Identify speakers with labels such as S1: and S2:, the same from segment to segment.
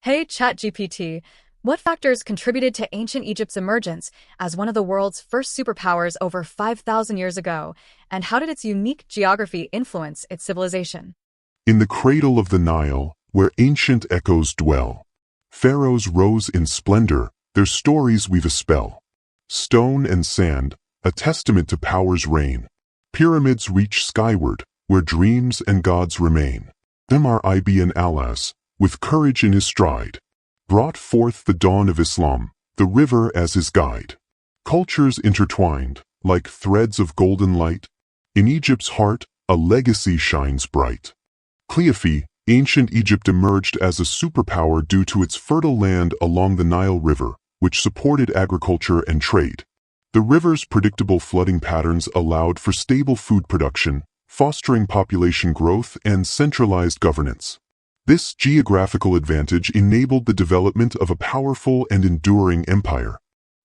S1: Hey, ChatGPT, what factors contributed to ancient Egypt's emergence as one of the world's first superpowers over 5,000 years ago, and how did its unique geography influence its civilization?
S2: In the cradle of the Nile, where ancient echoes dwell, pharaohs rose in splendor, their stories weave a spell. Stone and sand, a testament to power's reign. Pyramids reach skyward, where dreams and gods remain. Omar ibn Alas, with courage in his stride, brought forth the dawn of Islam, the river as his guide. Cultures intertwined, like threads of golden light. In Egypt's heart, a legacy shines bright. Cleopatra, ancient Egypt emerged as a superpower due to its fertile land along the Nile River, which supported agriculture and trade. The river's predictable flooding patterns allowed for stable food production, fostering population growth and centralized governance. This geographical advantage enabled the development of a powerful and enduring empire.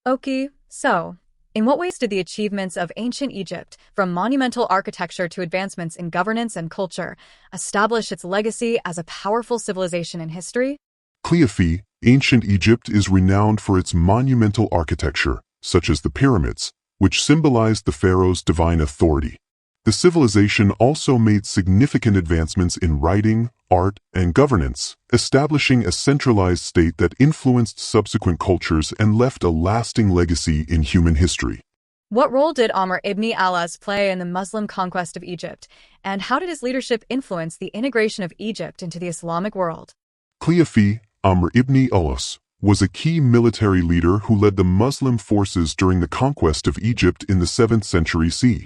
S1: Okay, so, in what ways did the achievements of ancient Egypt, from monumental architecture to advancements in governance and culture, establish its legacy as a powerful civilization in history?
S2: Cleopatra, ancient Egypt is renowned for its monumental architecture, such as the pyramids, which symbolized the pharaoh's divine authority. The civilization also made significant advancements in writing, art, and governance, establishing a centralized state that influenced subsequent cultures and left a lasting legacy in human history.
S1: What role did Omar ibn Alas play in the Muslim conquest of Egypt, and how did his leadership influence the integration of Egypt into the Islamic world?
S2: Cleopatra, Omar ibn Alas, was a key military leader who led the Muslim forces during the conquest of Egypt in the 7th century CE.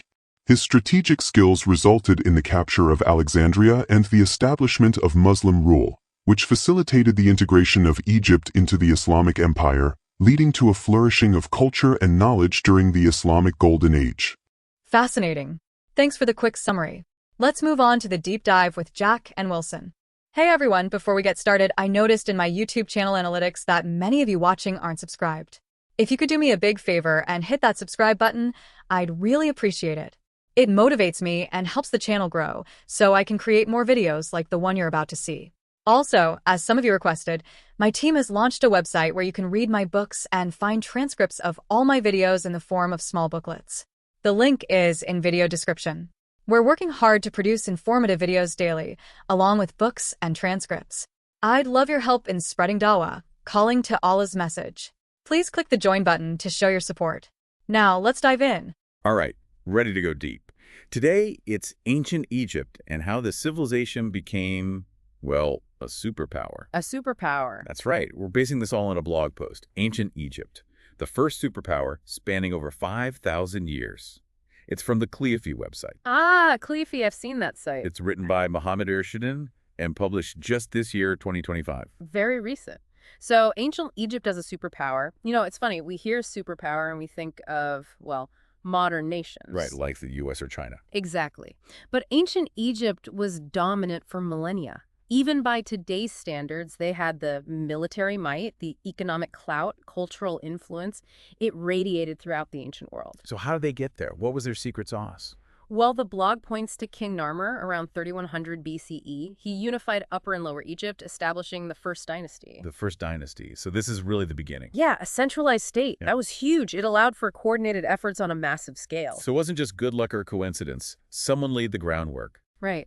S2: His strategic skills resulted in the capture of Alexandria and the establishment of Muslim rule, which facilitated the integration of Egypt into the Islamic Empire, leading to a flourishing of culture and knowledge during the Islamic Golden Age.
S1: Fascinating. Thanks for the quick summary. Let's move on to the deep dive with Jack and Wilson. Hey everyone, before we get started, I noticed in my YouTube channel analytics that many of you watching aren't subscribed. If you could do me a big favor and hit that subscribe button, I'd really appreciate it. It motivates me and helps the channel grow, so I can create more videos like the one you're about to see. Also, as some of you requested, my team has launched a website where you can read my books and find transcripts of all my videos in the form of small booklets. The link is in video description. We're working hard to produce informative videos daily, along with books and transcripts. I'd love your help in spreading dawah, calling to Allah's message. Please click the join button to show your support. Now, let's dive in.
S3: All right, ready to go deep. Today, it's ancient Egypt and how the civilization became, well, a superpower.
S4: A superpower.
S3: That's right. We're basing this all on a blog post, Ancient Egypt, the first superpower spanning over 5,000 years. It's from the Cleopatra website.
S4: Ah, Cleopatra, I've seen that site.
S3: It's written by Mohammed Irshaddin and published just this year, 2025.
S4: Very recent. So, ancient Egypt as a superpower. You know, it's funny. We hear superpower and we think of, well, modern nations.
S3: Right, like the U.S. or China.
S4: Exactly. But ancient Egypt was dominant for millennia. Even by today's standards, they had the military might, the economic clout, cultural influence. It radiated throughout the ancient world.
S3: So how did they get there? What was their secret sauce?
S4: Well, the blog points to King Narmer around 3100 BCE. He unified Upper and Lower Egypt, establishing the First Dynasty.
S3: The First Dynasty. So this is really the beginning.
S4: Yeah, a centralized state.
S3: Yeah.
S4: That was huge. It allowed for coordinated efforts on a massive scale.
S3: So it wasn't just good luck or coincidence. Someone laid the groundwork.
S4: Right.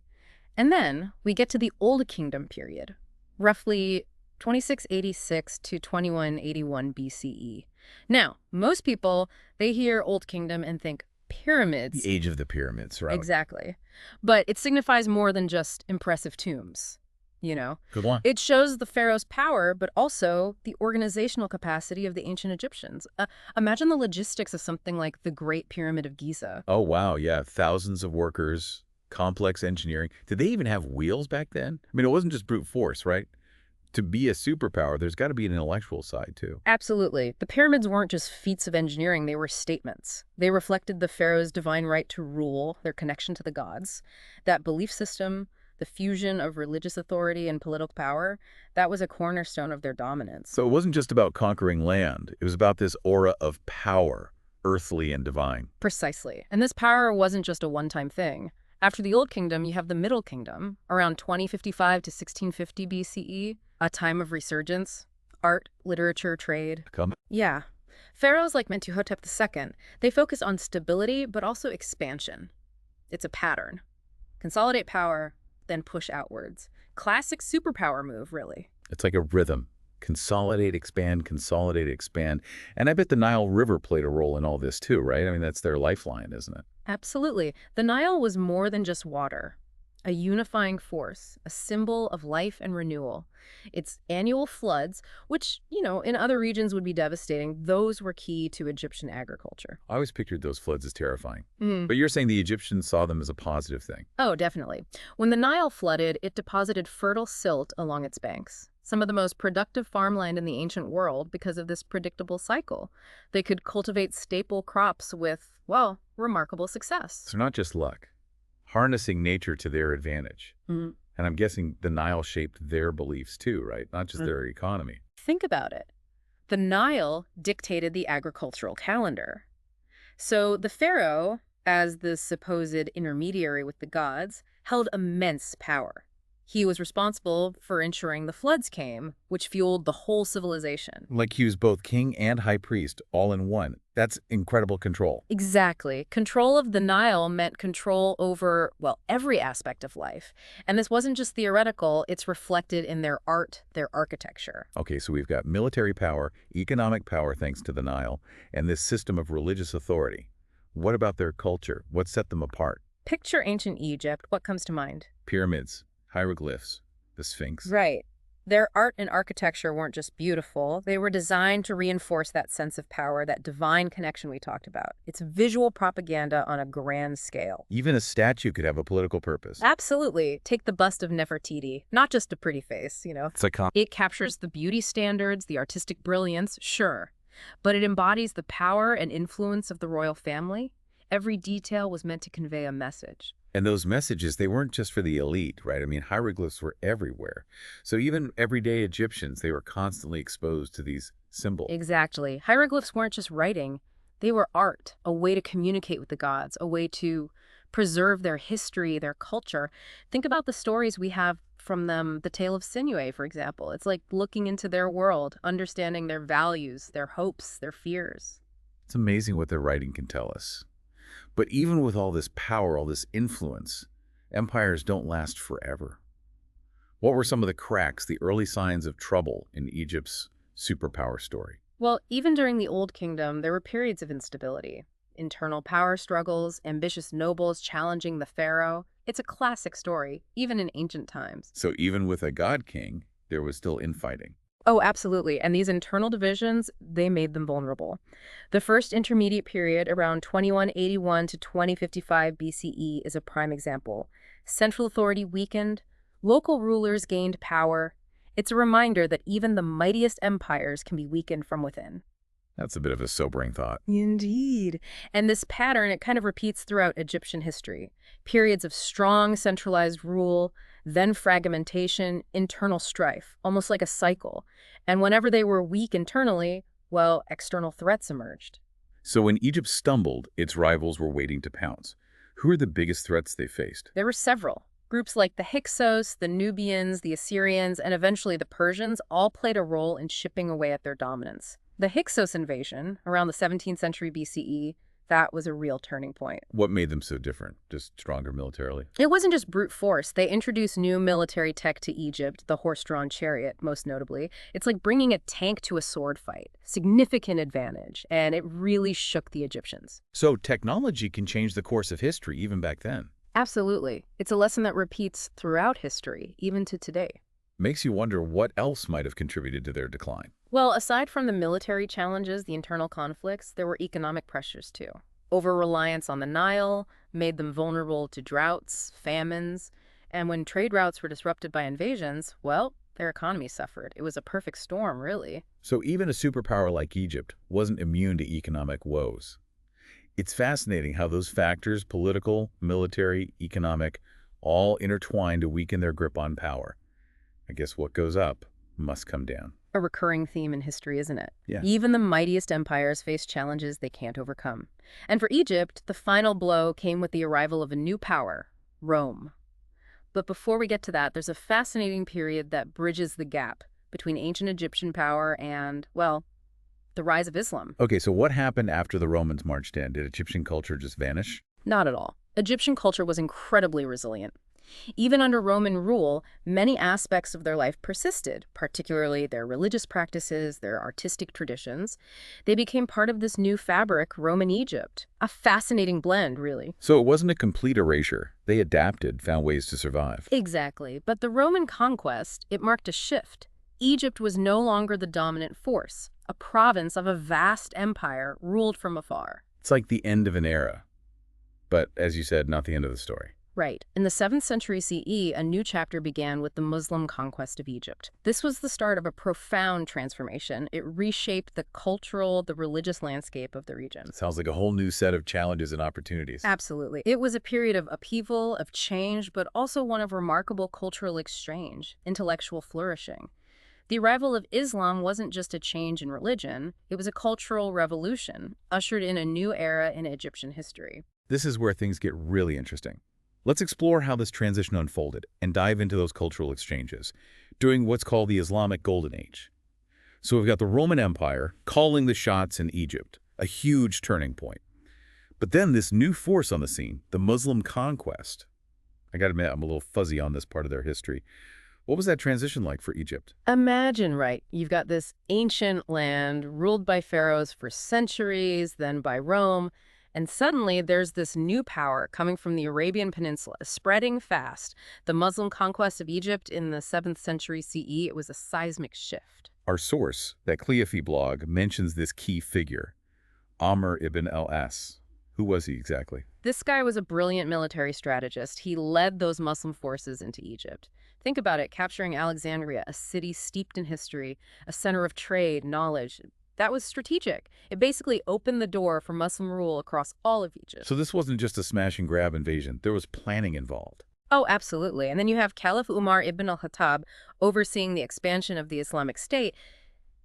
S4: And then we get to the Old Kingdom period, roughly 2686 to 2181 BCE. Now, most people, they hear Old Kingdom and think pyramids.
S3: The age of the pyramids, right?
S4: Exactly. But it signifies more than just impressive tombs, you know?
S3: Good one.
S4: It shows the pharaoh's power, but also the organizational capacity of the ancient Egyptians. Imagine the logistics of something like the Great Pyramid of Giza.
S3: Oh, wow. Yeah. Thousands of workers, complex engineering. Did they even have wheels back then? I mean, it wasn't just brute force, right? To be a superpower, there's got to be an intellectual side, too.
S4: Absolutely. The pyramids weren't just feats of engineering, they were statements. They reflected the pharaoh's divine right to rule, their connection to the gods. That belief system, the fusion of religious authority and political power, that was a cornerstone of their dominance.
S3: So it wasn't just about conquering land. It was about this aura of power, earthly and divine.
S4: Precisely. And this power wasn't just a one-time thing. After the Old Kingdom, you have the Middle Kingdom, around 2055 to 1650 BCE. A time of resurgence, art, literature, trade.
S3: Come.
S4: Yeah. Pharaohs like Mentuhotep II, they focus on stability but also expansion. It's a pattern. Consolidate power, then push outwards. Classic superpower move, really.
S3: It's like a rhythm. Consolidate, expand, consolidate, expand. And I bet the Nile River played a role in all this too, right? I mean, that's their lifeline, isn't it?
S4: Absolutely. The Nile was more than just water. A unifying force, a symbol of life and renewal. Its annual floods, which, in other regions would be devastating, those were key to Egyptian agriculture.
S3: I always pictured those floods as terrifying.
S4: Mm.
S3: But you're saying the Egyptians saw them as a positive thing.
S4: Oh, definitely. When the Nile flooded, it deposited fertile silt along its banks. Some of the most productive farmland in the ancient world because of this predictable cycle. They could cultivate staple crops with, well, remarkable success.
S3: So not just luck, harnessing nature to their advantage.
S4: Mm.
S3: And I'm guessing the Nile shaped their beliefs too, right? Not just their economy.
S4: Think about it. The Nile dictated the agricultural calendar. So the pharaoh, as the supposed intermediary with the gods, held immense power. He was responsible for ensuring the floods came, which fueled the whole civilization.
S3: Like he was both king and high priest all in one. That's incredible control.
S4: Exactly. Control of the Nile meant control over, well, every aspect of life. And this wasn't just theoretical, it's reflected in their art, their architecture.
S3: Okay, so we've got military power, economic power thanks to the Nile, and this system of religious authority. What about their culture? What set them apart?
S4: Picture ancient Egypt. What comes to mind?
S3: Pyramids, hieroglyphs, the Sphinx.
S4: Right. Their art and architecture weren't just beautiful. They were designed to reinforce that sense of power, that divine connection we talked about. It's visual propaganda on a grand scale.
S3: Even a statue could have a political purpose.
S4: Absolutely. Take the bust of Nefertiti. Not just a pretty face,
S3: It's iconic.
S4: It captures the beauty standards, the artistic brilliance, sure. But it embodies the power and influence of the royal family. Every detail was meant to convey a message.
S3: And those messages, they weren't just for the elite, right? I mean, hieroglyphs were everywhere. So even everyday Egyptians, they were constantly exposed to these symbols.
S4: Exactly. Hieroglyphs weren't just writing. They were art, a way to communicate with the gods, a way to preserve their history, their culture. Think about the stories we have from them, the tale of Sinuhe, for example. It's like looking into their world, understanding their values, their hopes, their fears.
S3: It's amazing what their writing can tell us. But even with all this power, all this influence, empires don't last forever. What were some of the cracks, the early signs of trouble in Egypt's superpower story?
S4: Well, even during the Old Kingdom, there were periods of instability. Internal power struggles, ambitious nobles challenging the pharaoh. It's a classic story, even in ancient times.
S3: So even with a god king, there was still infighting.
S4: Oh, absolutely. And these internal divisions, they made them vulnerable. The first intermediate period, around 2181 to 2055 BCE, is a prime example. Central authority weakened, local rulers gained power. It's a reminder that even the mightiest empires can be weakened from within.
S3: That's a bit of a sobering thought.
S4: Indeed. And this pattern, it kind of repeats throughout Egyptian history. Periods of strong centralized rule, then fragmentation, internal strife, almost like a cycle. And whenever they were weak internally, well, external threats emerged.
S3: So when Egypt stumbled, its rivals were waiting to pounce. Who are the biggest threats they faced?
S4: There were several. Groups like the Hyksos, the Nubians, the Assyrians, and eventually the Persians all played a role in chipping away at their dominance. The Hyksos invasion, around the 17th century BCE, that was a real turning point.
S3: What made them so different? Just stronger militarily?
S4: It wasn't just brute force. They introduced new military tech to Egypt, the horse-drawn chariot, most notably. It's like bringing a tank to a sword fight. Significant advantage, and it really shook the Egyptians.
S3: So technology can change the course of history even back then.
S4: Absolutely. It's a lesson that repeats throughout history, even to today.
S3: Makes you wonder what else might have contributed to their decline.
S4: Well, aside from the military challenges, the internal conflicts, there were economic pressures too. Over-reliance on the Nile made them vulnerable to droughts, famines, and when trade routes were disrupted by invasions, well, their economy suffered. It was a perfect storm, really.
S3: So even a superpower like Egypt wasn't immune to economic woes. It's fascinating how those factors, political, military, economic, all intertwine to weaken their grip on power. I guess what goes up must come down.
S4: A recurring theme in history, isn't it?
S3: Yeah.
S4: Even the mightiest empires face challenges they can't overcome. And for Egypt, the final blow came with the arrival of a new power, Rome. But before we get to that, there's a fascinating period that bridges the gap between ancient Egyptian power and, well, the rise of Islam.
S3: Okay, so what happened after the Romans marched in? Did Egyptian culture just vanish?
S4: Not at all. Egyptian culture was incredibly resilient. Even under Roman rule, many aspects of their life persisted, particularly their religious practices, their artistic traditions. They became part of this new fabric, Roman Egypt. A fascinating blend, really.
S3: So it wasn't a complete erasure. They adapted, found ways to survive.
S4: Exactly. But the Roman conquest, it marked a shift. Egypt was no longer the dominant force, a province of a vast empire ruled from afar.
S3: It's like the end of an era. But, as you said, not the end of the story.
S4: Right. In the 7th century CE, a new chapter began with the Muslim conquest of Egypt. This was the start of a profound transformation. It reshaped the cultural, the religious landscape of the region.
S3: It sounds like a whole new set of challenges and opportunities.
S4: Absolutely. It was a period of upheaval, of change, but also one of remarkable cultural exchange, intellectual flourishing. The arrival of Islam wasn't just a change in religion, it was a cultural revolution, ushered in a new era in Egyptian history.
S3: This is where things get really interesting. Let's explore how this transition unfolded and dive into those cultural exchanges during what's called the Islamic Golden Age. So we've got the Roman Empire calling the shots in Egypt, a huge turning point. But then this new force on the scene, the Muslim conquest. I gotta admit, I'm a little fuzzy on this part of their history. What was that transition like for Egypt?
S4: Imagine, right, you've got this ancient land ruled by pharaohs for centuries, then by Rome, and suddenly there's this new power coming from the Arabian Peninsula, spreading fast. The Muslim conquest of Egypt in the 7th century CE, it was a seismic shift.
S3: Our source, that Cleophy blog, mentions this key figure, Omar ibn al-As. Who was he exactly?
S4: This guy was a brilliant military strategist. He led those Muslim forces into Egypt. Think about it, capturing Alexandria, a city steeped in history, a center of trade, knowledge. That was strategic. It basically opened the door for Muslim rule across all of Egypt.
S3: So this wasn't just a smash-and-grab invasion. There was planning involved.
S4: Oh, absolutely. And then you have Caliph Umar ibn al-Khattab overseeing the expansion of the Islamic State.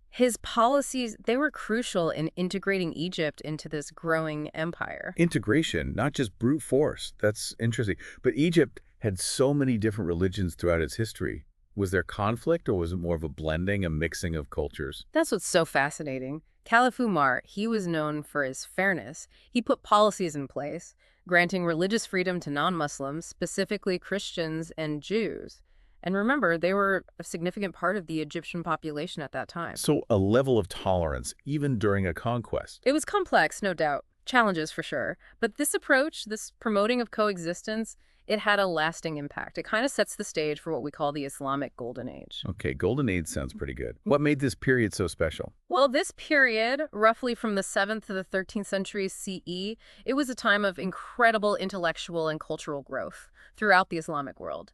S4: His policies, they were crucial in integrating Egypt into this growing empire.
S3: Integration, not just brute force. That's interesting. But Egypt had so many different religions throughout its history. Was there conflict, or was it more of a blending, a mixing of cultures?
S4: That's what's so fascinating. Caliph Umar, he was known for his fairness. He put policies in place, granting religious freedom to non-Muslims, specifically Christians and Jews. And remember, they were a significant part of the Egyptian population at that time.
S3: So a level of tolerance, even during a conquest.
S4: It was complex, no doubt. Challenges for sure. But this approach, this promoting of coexistence, it had a lasting impact. It kind of sets the stage for what we call the Islamic Golden Age.
S3: Okay, Golden Age sounds pretty good. What made this period so special?
S4: Well, this period, roughly from the 7th to the 13th century CE, it was a time of incredible intellectual and cultural growth throughout the Islamic world.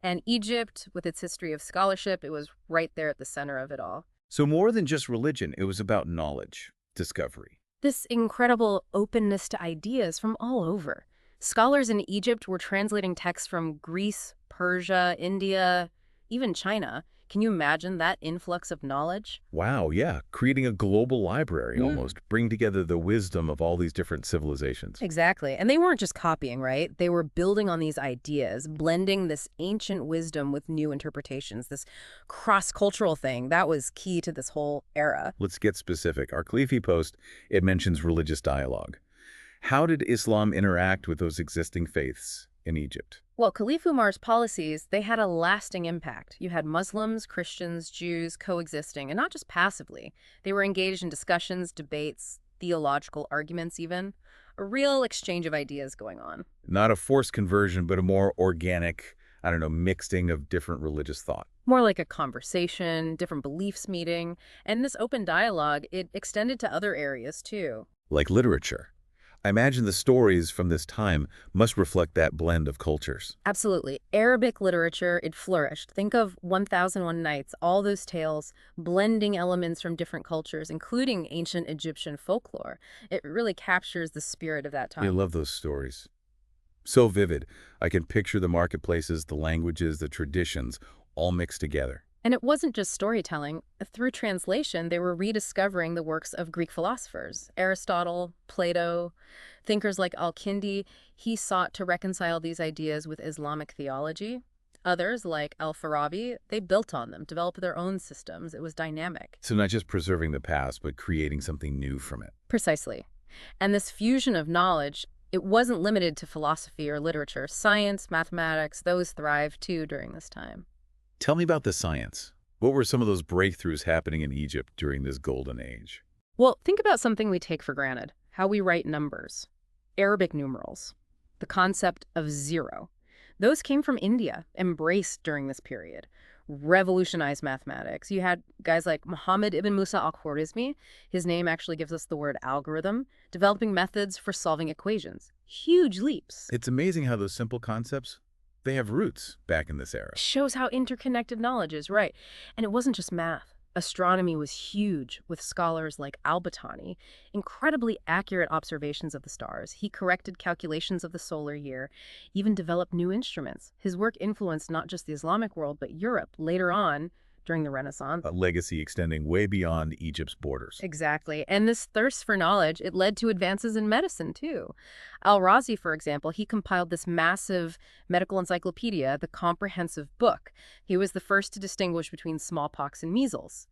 S4: And Egypt, with its history of scholarship, it was right there at the center of it all.
S3: So more than just religion, it was about knowledge, discovery.
S4: This incredible openness to ideas from all over. Scholars in Egypt were translating texts from Greece, Persia, India, even China. Can you imagine that influx of knowledge?
S3: Wow, yeah. Creating a global library almost, bring together the wisdom of all these different civilizations.
S4: Exactly. And they weren't just copying, right? They were building on these ideas, blending this ancient wisdom with new interpretations, this cross-cultural thing. That was key to this whole era.
S3: Let's get specific. Our Cleophy post, it mentions religious dialogue. How did Islam interact with those existing faiths in Egypt?
S4: Well, Caliph Umar's policies, they had a lasting impact. You had Muslims, Christians, Jews coexisting, and not just passively. They were engaged in discussions, debates, theological arguments even. A real exchange of ideas going on.
S3: Not a forced conversion, but a more organic, mixing of different religious thought.
S4: More like a conversation, different beliefs meeting. And this open dialogue, it extended to other areas too.
S3: Like literature. I imagine the stories from this time must reflect that blend of cultures.
S4: Absolutely. Arabic literature, it flourished. Think of 1001 Nights, all those tales, blending elements from different cultures, including ancient Egyptian folklore. It really captures the spirit of that time.
S3: I love those stories. So vivid. I can picture the marketplaces, the languages, the traditions, all mixed together.
S4: And it wasn't just storytelling. Through translation, they were rediscovering the works of Greek philosophers. Aristotle, Plato, thinkers like Al-Kindi. He sought to reconcile these ideas with Islamic theology. Others, like Al-Farabi, they built on them, developed their own systems. It was dynamic.
S3: So not just preserving the past, but creating something new from it.
S4: Precisely. And this fusion of knowledge, it wasn't limited to philosophy or literature. Science, mathematics, those thrived too during this time.
S3: Tell me about the science. What were some of those breakthroughs happening in Egypt during this golden age?
S4: Well, think about something we take for granted, how we write numbers. Arabic numerals, the concept of zero. Those came from India, embraced during this period. Revolutionized mathematics. You had guys like Muhammad ibn Musa al-Khwarizmi, his name actually gives us the word algorithm, developing methods for solving equations. Huge leaps.
S3: It's amazing how those simple concepts, they have roots back in this era.
S4: Shows how interconnected knowledge is, right? And it wasn't just math. Astronomy was huge, with scholars like Al-Battani, incredibly accurate observations of the stars. He corrected calculations of the solar year, even developed new instruments. His work influenced not just the Islamic world, but Europe later on during the Renaissance.
S3: A legacy extending way beyond Egypt's borders.
S4: Exactly. And this thirst for knowledge, it led to advances in medicine, too. Al-Razi, for example, he compiled this massive medical encyclopedia, the Comprehensive Book. He was the first to distinguish between smallpox and measles.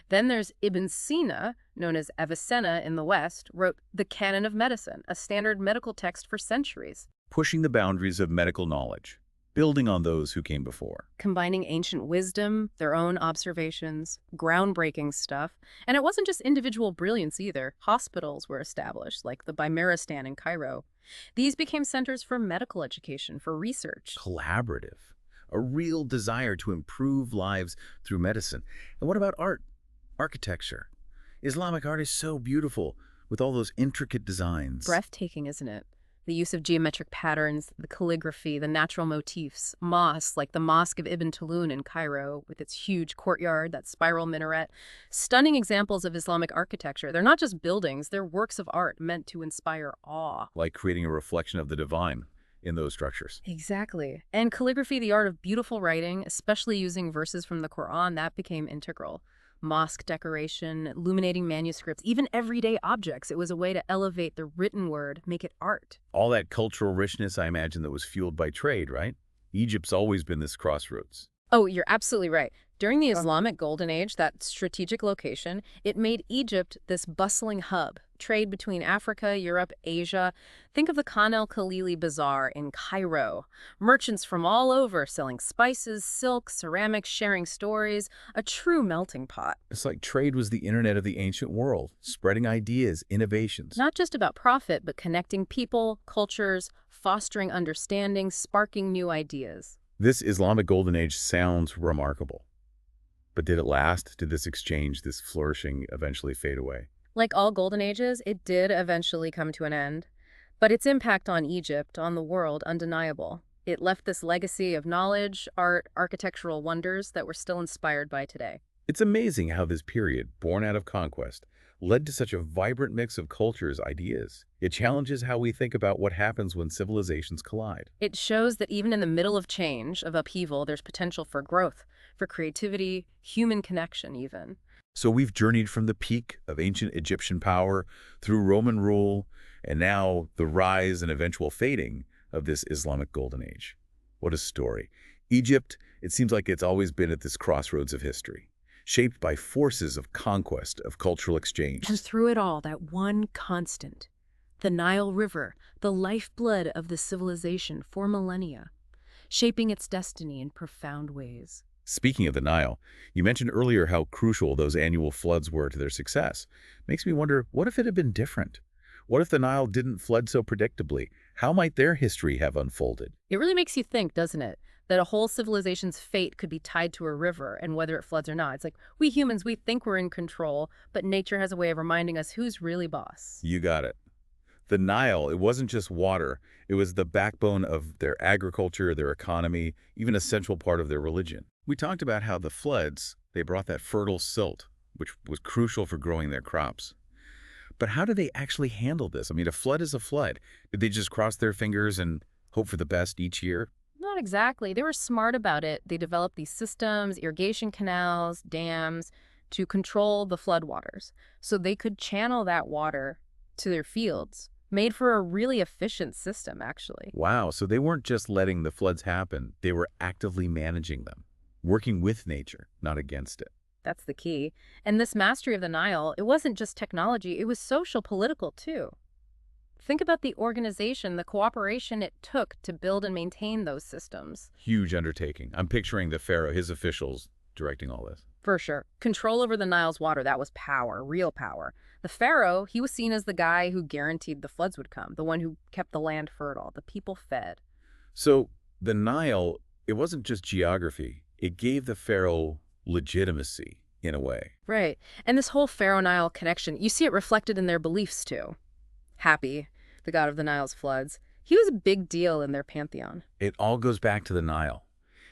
S4: Then there's Ibn Sina, known as Avicenna in the West, wrote the Canon of Medicine, a standard medical text for centuries.
S3: Pushing the boundaries of medical knowledge, building on those who came before.
S4: Combining ancient wisdom, their own observations, groundbreaking stuff. And it wasn't just individual brilliance either. Hospitals were established, like the Bimaristan in Cairo. These became centers for medical education, for research.
S3: Collaborative. A real desire to improve lives through medicine. And what about art? Architecture. Islamic art is so beautiful, with all those intricate designs.
S4: Breathtaking, isn't it? The use of geometric patterns, the calligraphy, the natural motifs, mosques like the Mosque of Ibn Tulun in Cairo with its huge courtyard, that spiral minaret. Stunning examples of Islamic architecture. They're not just buildings, they're works of art meant to inspire awe.
S3: Like creating a reflection of the divine in those structures.
S4: Exactly. And calligraphy, the art of beautiful writing, especially using verses from the Quran, that became integral. Mosque decoration, illuminating manuscripts, even everyday objects. It was a way to elevate the written word, make it art.
S3: All that cultural richness, I imagine, that was fueled by trade, right? Egypt's always been this crossroads.
S4: Oh, you're absolutely right. During the Islamic Golden Age, that strategic location, it made Egypt this bustling hub. Trade between Africa, Europe, Asia. Think of the Khan el-Khalili Bazaar in Cairo. Merchants from all over selling spices, silk, ceramics, sharing stories. A true melting pot.
S3: It's like trade was the internet of the ancient world, spreading ideas, innovations.
S4: Not just about profit, but connecting people, cultures, fostering understanding, sparking new ideas.
S3: This Islamic Golden Age sounds remarkable. But did it last? Did this exchange, this flourishing, eventually fade away?
S4: Like all golden ages, it did eventually come to an end. But its impact on Egypt, on the world, undeniable. It left this legacy of knowledge, art, architectural wonders that we're still inspired by today.
S3: It's amazing how this period, born out of conquest, led to such a vibrant mix of cultures, ideas. It challenges how we think about what happens when civilizations collide.
S4: It shows that even in the middle of change, of upheaval, there's potential for growth, for creativity, human connection even.
S3: So we've journeyed from the peak of ancient Egyptian power through Roman rule, and now the rise and eventual fading of this Islamic Golden Age. What a story. Egypt, it seems like it's always been at this crossroads of history, shaped by forces of conquest, of cultural exchange.
S4: And through it all, that one constant, the Nile River, the lifeblood of the civilization for millennia, shaping its destiny in profound ways.
S3: Speaking of the Nile, you mentioned earlier how crucial those annual floods were to their success. Makes me wonder, what if it had been different? What if the Nile didn't flood so predictably? How might their history have unfolded?
S4: It really makes you think, doesn't it? That a whole civilization's fate could be tied to a river and whether it floods or not. It's like, we humans, we think we're in control, but nature has a way of reminding us who's really boss.
S3: You got it. The Nile, it wasn't just water. It was the backbone of their agriculture, their economy, even a central part of their religion. We talked about how the floods, they brought that fertile silt, which was crucial for growing their crops. But how do they actually handle this? I mean, a flood is a flood. Did they just cross their fingers and hope for the best each year?
S4: Not exactly. They were smart about it. They developed these systems, irrigation canals, dams, to control the floodwaters. So they could channel that water to their fields, Made for a really efficient system, actually.
S3: Wow, so they weren't just letting the floods happen, they were actively managing them, working with nature, not against it.
S4: That's the key. And this mastery of the Nile, it wasn't just technology, it was social, political too. Think about the organization, the cooperation it took to build and maintain those systems.
S3: Huge undertaking. I'm picturing the pharaoh, his officials directing all this.
S4: For sure. Control over the Nile's water, that was power, real power. The pharaoh, he was seen as the guy who guaranteed the floods would come, the one who kept the land fertile, the people fed.
S3: So the Nile, it wasn't just geography. It gave the pharaoh legitimacy in a way.
S4: Right. And this whole Pharaoh-Nile connection, you see it reflected in their beliefs too. Happy, the god of the Nile's floods, he was a big deal in their pantheon.
S3: It all goes back to the Nile.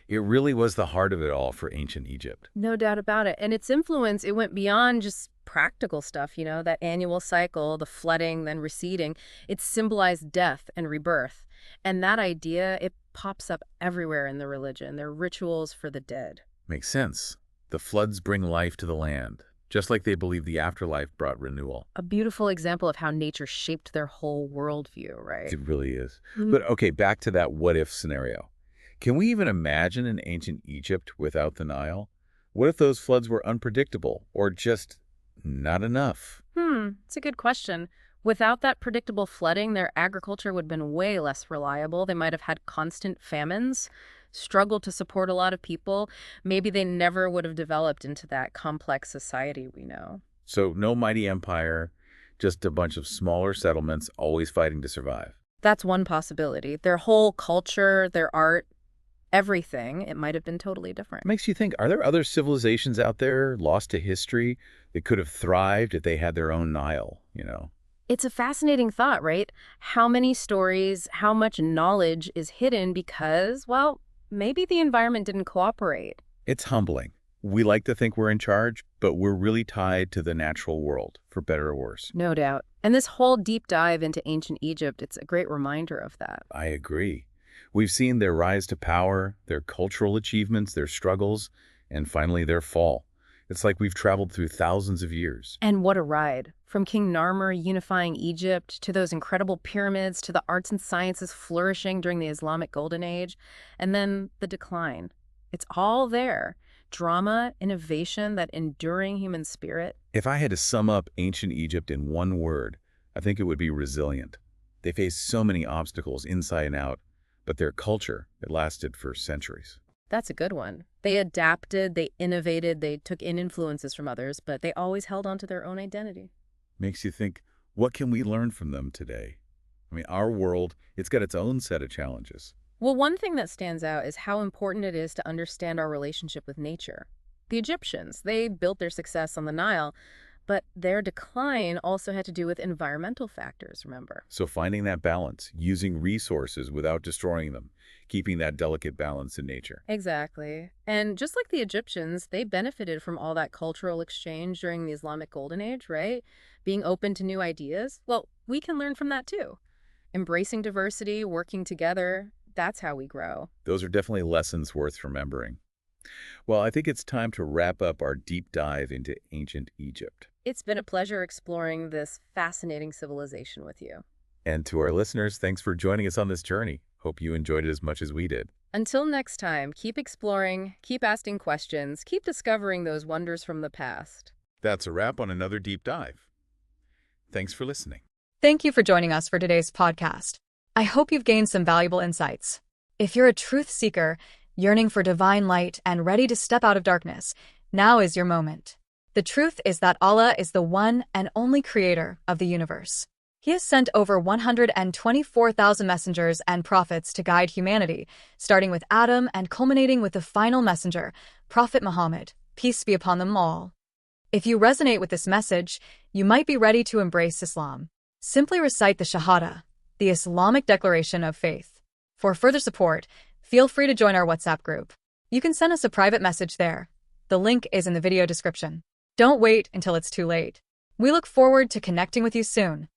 S3: It really was the heart of it all for ancient Egypt.
S4: No doubt about it. And its influence, it went beyond just practical stuff, that annual cycle, the flooding, then receding. It symbolized death and rebirth. And that idea, it pops up everywhere in the religion. They're rituals for the dead.
S3: Makes sense. The floods bring life to the land, just like they believed the afterlife brought renewal.
S4: A beautiful example of how nature shaped their whole worldview, right?
S3: It really is. But okay, back to that what-if scenario. Can we even imagine an ancient Egypt without the Nile? What if those floods were unpredictable or just not enough?
S4: It's a good question. Without that predictable flooding, their agriculture would have been way less reliable. They might have had constant famines, struggled to support a lot of people. Maybe they never would have developed into that complex society we know.
S3: So no mighty empire, just a bunch of smaller settlements always fighting to survive.
S4: That's one possibility. Their whole culture, their art, everything, it might have been totally different.
S3: Makes you think, are there other civilizations out there lost to history that could have thrived if they had their own Nile,
S4: It's a fascinating thought, right? How many stories, how much knowledge is hidden because, well, maybe the environment didn't cooperate.
S3: It's humbling. We like to think we're in charge, but we're really tied to the natural world, for better or worse.
S4: No doubt. And this whole deep dive into ancient Egypt, it's a great reminder of that.
S3: I agree. We've seen their rise to power, their cultural achievements, their struggles, and finally their fall. It's like we've traveled through thousands of years.
S4: And what a ride. From King Narmer unifying Egypt, to those incredible pyramids, to the arts and sciences flourishing during the Islamic Golden Age, and then the decline. It's all there. Drama, innovation, that enduring human spirit.
S3: If I had to sum up ancient Egypt in one word, I think it would be resilient. They faced so many obstacles inside and out, but their culture, it lasted for centuries.
S4: That's a good one. They adapted, they innovated, they took in influences from others, but they always held on to their own identity.
S3: Makes you think, what can we learn from them today? I mean, our world, it's got its own set of challenges.
S4: Well, one thing that stands out is how important it is to understand our relationship with nature. The Egyptians, they built their success on the Nile, but their decline also had to do with environmental factors, remember?
S3: So finding that balance, using resources without destroying them, keeping that delicate balance in nature.
S4: Exactly. And just like the Egyptians, they benefited from all that cultural exchange during the Islamic Golden Age, right? Being open to new ideas. Well, we can learn from that too. Embracing diversity, working together, that's how we grow.
S3: Those are definitely lessons worth remembering. Well, I think it's time to wrap up our deep dive into ancient Egypt.
S4: It's been a pleasure exploring this fascinating civilization with you.
S3: And to our listeners, thanks for joining us on this journey. Hope you enjoyed it as much as we did.
S4: Until next time, keep exploring, keep asking questions, keep discovering those wonders from the past.
S3: That's a wrap on another deep dive. Thanks for listening.
S1: Thank you for joining us for today's podcast. I hope you've gained some valuable insights. If you're a truth seeker, yearning for divine light and ready to step out of darkness, now is your moment. The truth is that Allah is the one and only creator of the universe. He has sent over 124,000 messengers and prophets to guide humanity, starting with Adam and culminating with the final messenger, Prophet Muhammad, peace be upon them all. If you resonate with this message, you might be ready to embrace Islam. Simply recite the Shahada, the Islamic declaration of faith. For further support, feel free to join our WhatsApp group. You can send us a private message there. The link is in the video description. Don't wait until it's too late. We look forward to connecting with you soon.